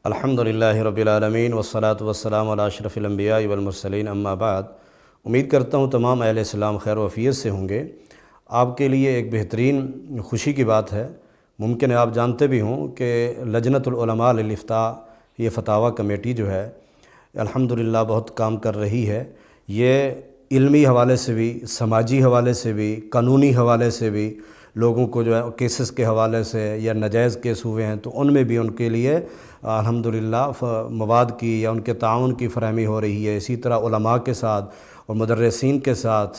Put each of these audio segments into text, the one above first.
الحمدللہ رب العالمین والصلاة والسلام علی اشرف الانبیاء والمرسلین اما بعد۔ امید کرتا ہوں تمام اہل اسلام خیر و عافیت سے ہوں گے۔ آپ کے لیے ایک بہترین خوشی کی بات ہے، ممکن ہے آپ جانتے بھی ہوں کہ لجنۃ العلماء للافتاء، یہ فتاوی کمیٹی جو ہے الحمدللہ بہت کام کر رہی ہے۔ یہ علمی حوالے سے بھی، سماجی حوالے سے بھی، قانونی حوالے سے بھی، لوگوں کو جو ہے کیسز کے حوالے سے یا ناجائز کیس ہوئے ہیں تو ان میں بھی ان کے لیے الحمدللہ مواد کی یا ان کے تعاون کی فراہمی ہو رہی ہے۔ اسی طرح علماء کے ساتھ اور مدرسین کے ساتھ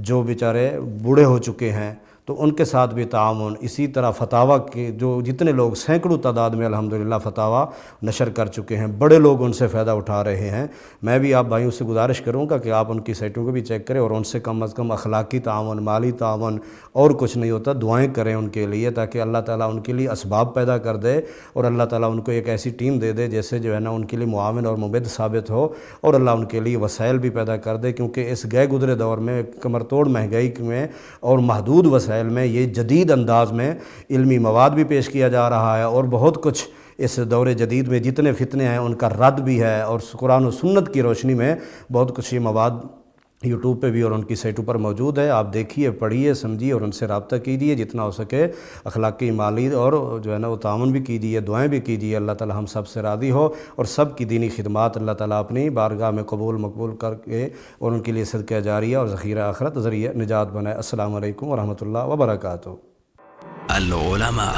جو بیچارے بوڑھے ہو چکے ہیں تو ان کے ساتھ بھی تعاون، اسی طرح فتاوی کے جو جتنے لوگ سینکڑوں تعداد میں الحمدللہ فتاوی نشر کر چکے ہیں، بڑے لوگ ان سے فائدہ اٹھا رہے ہیں۔ میں بھی آپ بھائیوں سے گزارش کروں گا کہ آپ ان کی سائٹوں کو بھی چیک کریں اور ان سے کم از کم اخلاقی تعاون، مالی تعاون اور کچھ نہیں ہوتا، دعائیں کریں ان کے لیے تاکہ اللہ تعالیٰ ان کے لیے اسباب پیدا کر دے اور اللہ تعالیٰ ان کو ایک ایسی ٹیم دے دے جیسے جو ہے نا ان کے لیے معاون اور مبید ثابت ہو، اور اللہ ان کے لیے وسائل بھی پیدا کر دے، کیونکہ اس گئے گزرے دور میں کمر توڑ مہنگائی میں اور محدود وسائل میں یہ جدید انداز میں علمی مواد بھی پیش کیا جا رہا ہے، اور بہت کچھ اس دور جدید میں جتنے فتنے ہیں ان کا رد بھی ہے، اور قرآن و سنت کی روشنی میں بہت کچھ یہ مواد یوٹیوب پہ بھی اور ان کی سائٹوں پر موجود ہے۔ آپ دیکھیے، پڑھیے، سمجھیے اور ان سے رابطہ کیجیے جتنا ہو سکے، اخلاقی، مالی اور جو ہے نا وہ تعاون بھی کیجیے، دعائیں بھی کیجیے۔ اللہ تعالی ہم سب سے راضی ہو اور سب کی دینی خدمات اللہ تعالیٰ اپنی بارگاہ میں قبول مقبول کر کے اور ان کے لیے صدقہ جاریہ اور ذخیرہ آخرت ذریعہ نجات بنائے۔ السلام علیکم ورحمۃ اللہ وبرکاتہ۔ العلماء،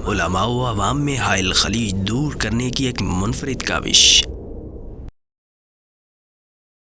علماء و عوام میں حائل خلیج دور کرنے کی ایک منفرد کاوش۔